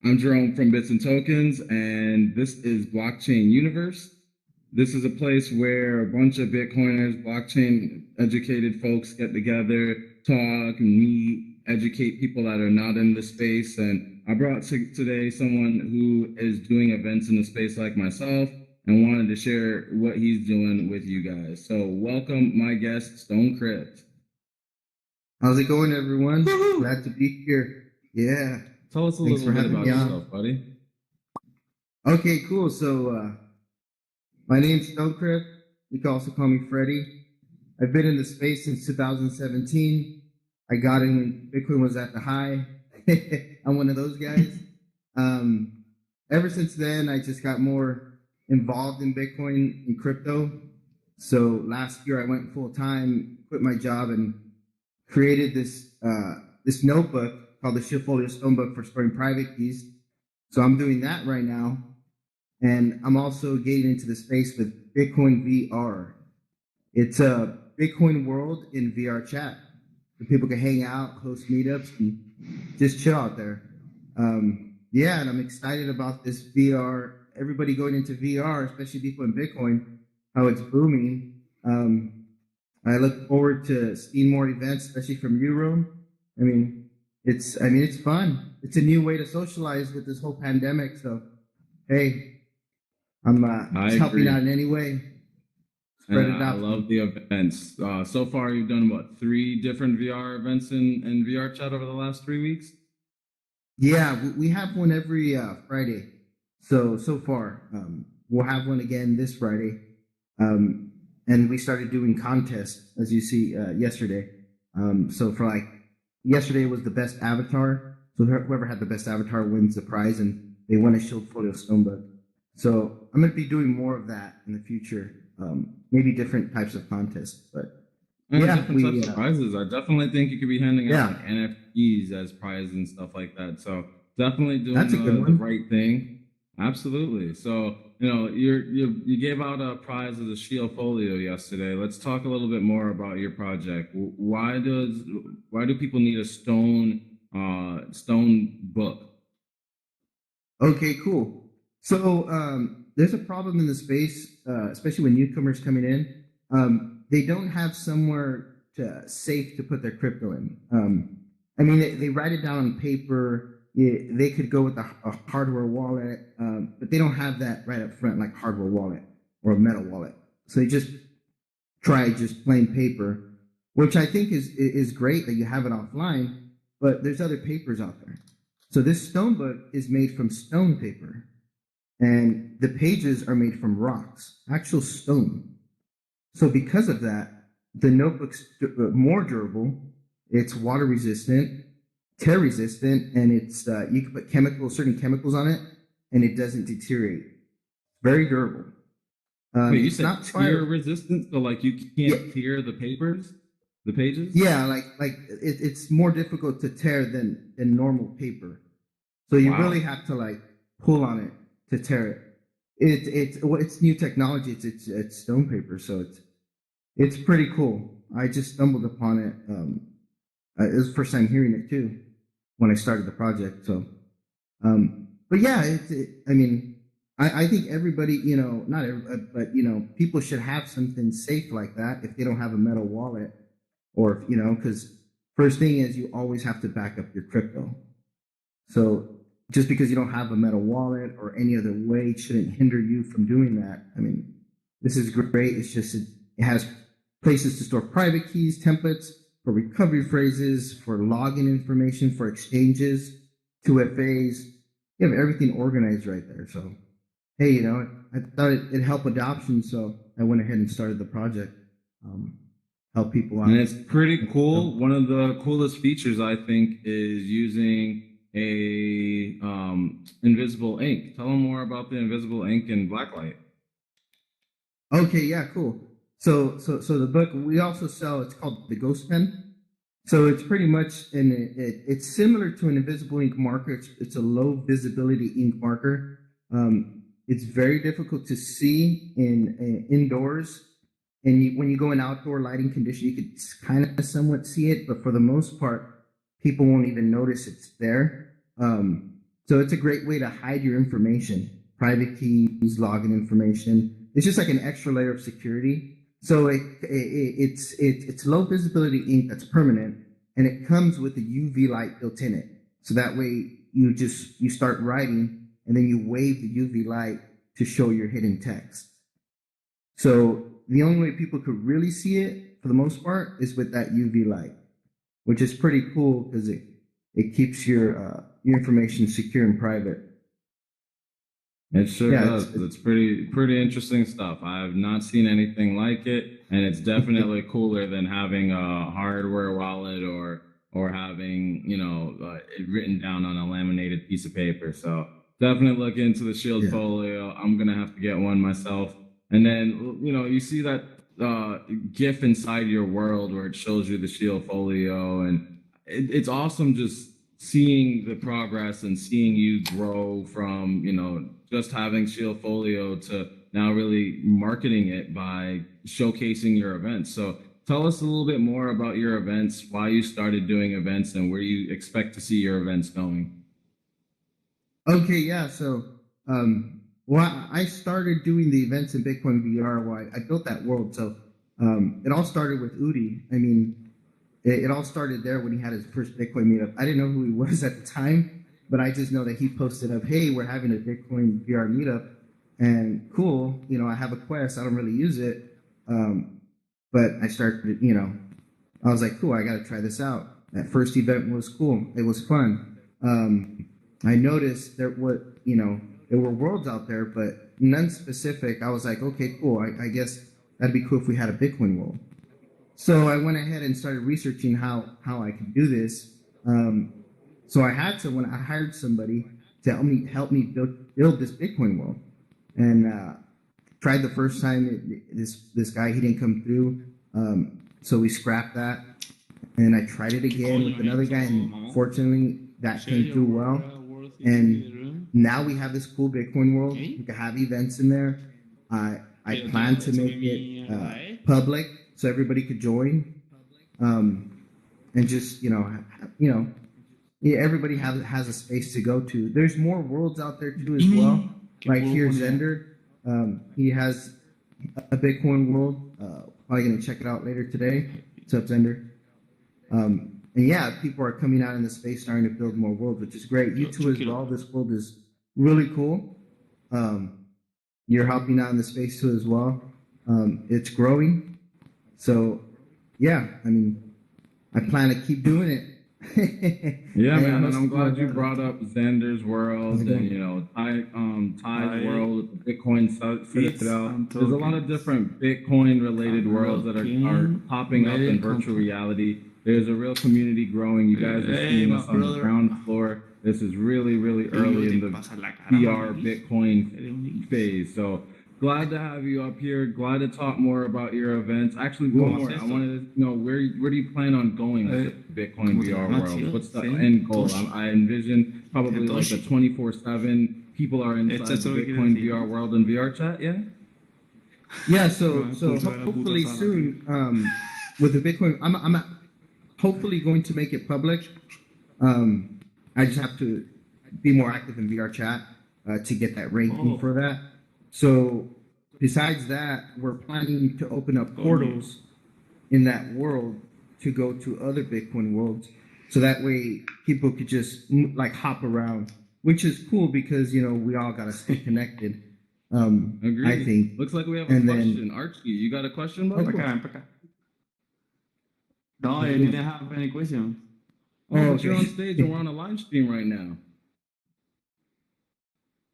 I'm Jerome from Bits and Tokens, and this is Blockchain Universe. This is a place where a bunch of Bitcoiners, blockchain educated folks get together, talk, meet, educate people that are not in the space. And I brought today someone who is doing events in the space like myself and wanted to share what he's doing with you guys. So, welcome my guest, Stonekrypt. How's it going, everyone? Glad to be here. Yeah. Tell us a Thanks little for bit having about me on. yourself, buddy. Okay, cool. So, my name's Stonekrypt. You can also call me Freddie. I've been in the space since 2017. I got in when Bitcoin was at the high. I'm one of those guys. Um, Ever since then, I just got more involved in Bitcoin and crypto. So last year, I went full time, quit my job, and created this notebook called the Shipfolio Stonebook for storing private keys. So I'm doing that right now, and I'm also getting into the space with Bitcoin VR. It's a Bitcoin world in vrchat, where people can hang out, host meetups, and just chill out there. Yeah, and I'm excited about this VR. Everybody going into VR, especially people in Bitcoin, how it's booming. I look forward to seeing more events, especially from you, Rome. It's fun. It's a new way to socialize with this whole pandemic. So, hey, I'm I just helping out agree. in any way. And Spread it I out. love the events. So far, you've done what, three different VR events in VR chat over the last 3 weeks? Yeah, we have one every Friday. So far, we'll have one again this Friday. And we started doing contests, as you see yesterday. So for like yesterday was the best avatar. So whoever had the best avatar wins the prize, and they won a Shield Folio Stonebook. So I'm going to be doing more of that in the future. Maybe different types of contests, but And yeah, different types of prizes. I definitely think you could be handing out yeah, like NFTs as prizes and stuff like that. So definitely doing that's a good the one. right thing. Absolutely. So you gave out a prize as a Shield Folio yesterday. Let's talk a little bit more about your project. Why do people need a stone book? Okay, cool. So there's a problem in the space, especially when newcomers coming in. They don't have somewhere safe to put their crypto in. They write it down on paper. They could go with a hardware wallet, but they don't have that right up front, like hardware wallet or a metal wallet. So they just try just plain paper, which I think is great that you have it offline. But there's other papers out there. So this stone book is made from stone paper, and the pages are made from rocks, actual stone. So because of that, the notebook's more durable. It's water resistant, tear resistant, and it's you can put certain chemicals on it, and it doesn't deteriorate. Very durable. Wait, you It's said not tear fire. resistant, so like you Yeah, can't tear the pages? yeah. It's more difficult to tear than normal paper. So you really Wow. have to like pull on it to tear it. It's new technology. It's stone paper, so it's pretty cool. I just stumbled upon it. It was the first time hearing it too when I started the project. So, but yeah, I think everybody, not everybody, but people should have something safe like that if they don't have a metal wallet, or because first thing is you always have to back up your crypto. So just because you don't have a metal wallet or any other way shouldn't hinder you from doing that. This is great. It's just it has places to store private keys, templates for recovery phrases, for login information, for exchanges, 2FAs. You have everything organized right there. So hey, I thought it'd help adoption, so I went ahead and started the project. Um, Help people And out. it's pretty So, cool. One of the coolest features I think is using a invisible ink. Tell them more about the invisible ink and blacklight. okay, yeah, cool. So the book we also sell. It's called the Ghost Pen. So it's pretty much it's similar to an invisible ink marker. It's a low visibility ink marker. It's very difficult to see in indoors, and when you go in outdoor lighting condition, you could kind of somewhat see it, but for the most part, people won't even notice it's there. So it's a great way to hide your information, private keys, login information. It's just like an extra layer of security. So it's low visibility ink that's permanent, and it comes with a UV light built in it. So that way you start writing, and then you wave the UV light to show your hidden text. So the only way people could really see it, for the most part, is with that UV light, which is pretty cool because it keeps your information secure and private. It sure does. It's pretty interesting stuff. I have not seen anything like it, and it's definitely cooler than having a hardware wallet or having it written down on a laminated piece of paper. So definitely look into the Shield Folio. I'm gonna have to get one myself. And then you see that GIF inside your world where it shows you the Shield Folio, and it's awesome just seeing the progress and seeing you grow from just having Shield Folio to now really marketing it by showcasing your events. So tell us a little bit more about your events, why you started doing events, and where you expect to see your events going. Okay, yeah. So, I started doing the events in Bitcoin VR. I built that world. So, it all started with Udi. I mean, it all started there when he had his first Bitcoin meetup. I didn't know who he was at the time, but I just know that he posted up, "Hey, we're having a Bitcoin VR meetup, and cool. I have a Quest. I don't really use it, but I started. I was like, cool. I got to try this out. That first event was cool. It was fun. I noticed there were worlds out there, but none specific. I was like, okay, cool. I guess that'd be cool if we had a Bitcoin world. So I went ahead and started researching how I could do this. So I had to, when I hired somebody to help me build this Bitcoin world, and tried the first time. This guy, he didn't come through, so we scrapped that, and I tried it again with another guy, and fortunately that came through well. And now we have this cool Bitcoin world. We can have events in there. I plan to make it public so everybody could join, and just everybody has a space to go to. There's more worlds out there too as well. Like here, Zender, he has a Bitcoin world. Probably gonna check it out later today. What's up, Zender? And yeah, people are coming out in the space starting to build more worlds, which is great. You too as well. This world is really cool. You're helping out in the space too as well. It's growing. So yeah, I mean, I plan to keep doing it. Yeah, man, and I'm glad you brought up Xander's World and Ty's World with the Bitcoin Citadel. There's a lot of different Bitcoin related worlds that are popping up in virtual reality. There's a real community growing. You guys are seeing us on the ground floor. This is really, really early in the VR Bitcoin phase. So glad to have you up here. Glad to talk more about your events. Actually, one more. I wanted to know where do you plan on going with the Bitcoin VR world? What's the end goal? I envision probably like a 24/7. People are inside the Bitcoin VR world and VRChat. Yeah. Yeah. So hopefully soon, with the Bitcoin, I'm hopefully going to make it public. I just have to be more active in VRChat to get that ranking for that. So besides that, we're planning to open up portals in that world to go to other Bitcoin worlds. So that way people could just like hop around, which is cool because, we all got to stay connected. Agreed. I think. Looks like we have a question. Archie, you got a question, bud? No, I didn't have any questions. Oh, but you're on stage and we're on a live stream right now.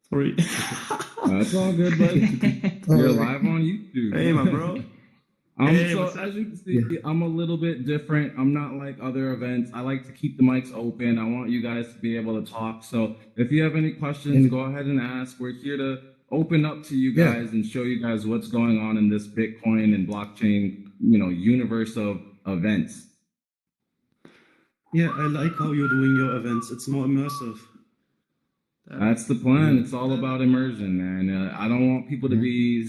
Sorry. That's all good, bud. You're live on YouTube. Hey, my bro. So as you can see, I'm a little bit different. I'm not like other events. I like to keep the mics open. I want you guys to be able to talk. So if you have any questions, go ahead and ask. We're here to open up to you guys and show you guys what's going on in this Bitcoin and blockchain, universe of events. Yeah, I like how you're doing your events. It's more immersive. That's the plan. It's all about immersion, man. I don't want people to be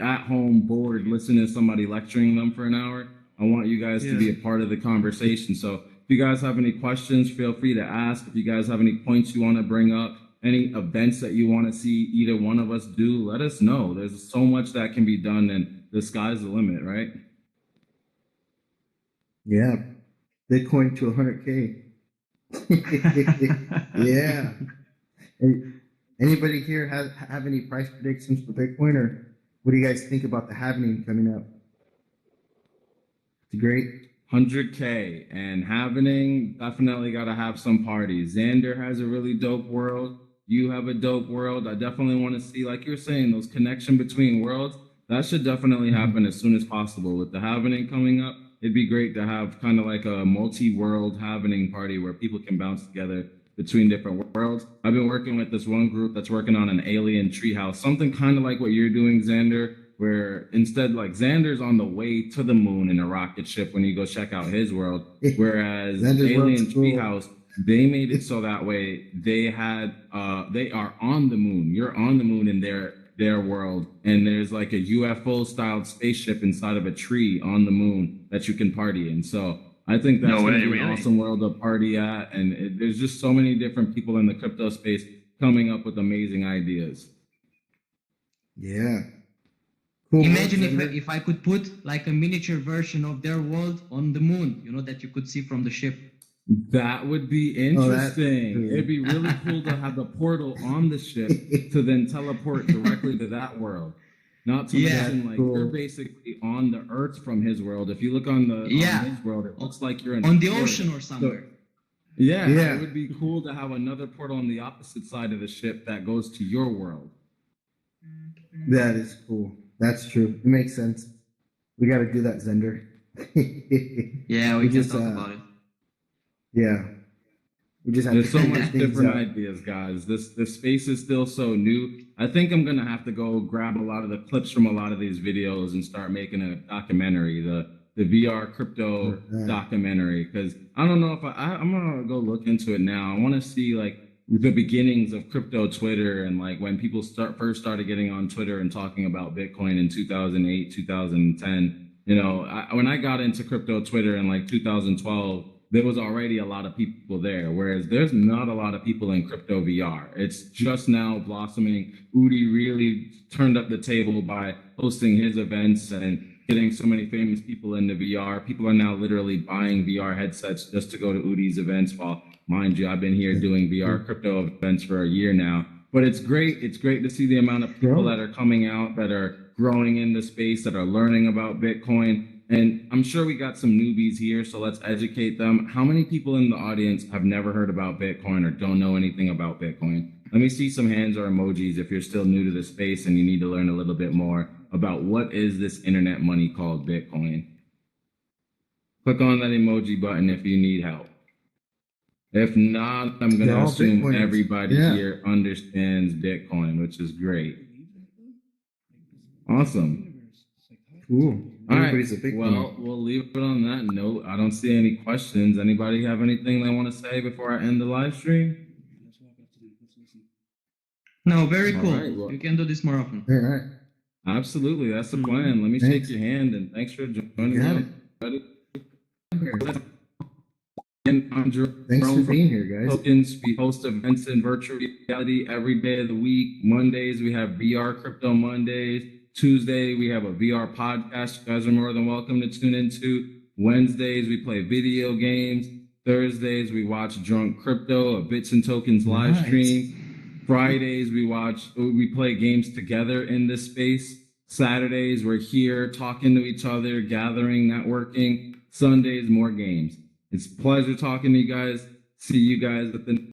at home bored listening to somebody lecturing them for an hour. I want you guys to be a part of the conversation. So If you guys have any questions, feel free to ask. If you guys have any points you want to bring up, any events that you want to see either one of us do, let us know. There's so much that can be done, and the sky's the limit, right? Yeah. Bitcoin to 100K. Yeah. Anybody here have any price predictions for Bitcoin, or what do you guys think about the halvening coming up? It's great. 100K and happening, definitely got to have some parties. Xander has a really dope world. You have a dope world. I definitely want to see, like you're saying, those connection between worlds. That should definitely happen as soon as possible. With the happening coming up, it'd be great to have kind of like a multi-world happening party where people can bounce together between different worlds. I've been working with this one group that's working on an alien treehouse, something kind of like what you're doing, Xander, where instead, like, Xander's on the way to the moon in a rocket ship when you go check out his world, whereas Alien Treehouse, they made it so that way they are on the moon. You're on the moon in their world, and there's like a UFO styled spaceship inside of a tree on the moon that you can party in. So I think that's going to be an awesome world to party at, and there's just so many different people in the crypto space coming up with amazing ideas. Yeah. Cool. Imagine if I could put like a miniature version of their world on the moon, that you could see from the ship. That would be interesting. It'd be really cool to have the portal on the ship to then teleport directly to that world. Not to mention, like, you're basically on the Earth from his world. If you look on his world, it looks like you're on the ocean or somewhere. So, it would be cool to have another portal on the opposite side of the ship that goes to your world. That is cool. That's true. It makes sense. We got to do that, Xander. Yeah, we can talk about it. Yeah. We just have There's so much different ideas, guys. This space is still so new. I think I'm gonna have to go grab a lot of the clips from a lot of these videos and start making a documentary, the VR crypto documentary, because I don't know if I'm gonna go look into it now. I want to see like the beginnings of crypto Twitter, and like when people first started getting on Twitter and talking about Bitcoin in 2008, 2010. When I got into crypto Twitter in like 2012, there was already a lot of people there, whereas there's not a lot of people in crypto VR. It's just now blossoming. Udi really turned up the table by hosting his events and getting so many famous people into VR. People are now literally buying VR headsets just to go to Udi's events. While, mind you, I've been here doing VR crypto events for a year now. But it's great. It's great to see the amount of people that are coming out, that are growing in the space, that are learning about Bitcoin. And I'm sure we got some newbies here, so let's educate them. How many people in the audience have never heard about Bitcoin or don't know anything about Bitcoin? Let me see some hands or emojis if you're still new to the space and you need to learn a little bit more about what is this internet money called Bitcoin. Click on that emoji button if you need help. If not, I'm going to assume everybody here understands Bitcoin, which is great. Awesome. Cool. All right. Well, we'll leave it on that note. I don't see any questions. Anybody have anything they want to say before I end the live stream? No, very cool. Right, well, you can do this more often. All right. Absolutely. That's the plan. Let me shake your hand, and thanks for joining me. Thanks for being here, guys. Tokens. We host events in virtual reality every day of the week. Mondays, we have VR Crypto Mondays. Tuesday, we have a VR podcast you guys are more than welcome to tune into. Wednesdays, we play video games. Thursdays, we watch Drunk Crypto, a Bits and Tokens live stream. Fridays, we play games together in this space. Saturdays, we're here talking to each other, gathering, networking. Sundays, more games. It's a pleasure talking to you guys. See you guys at the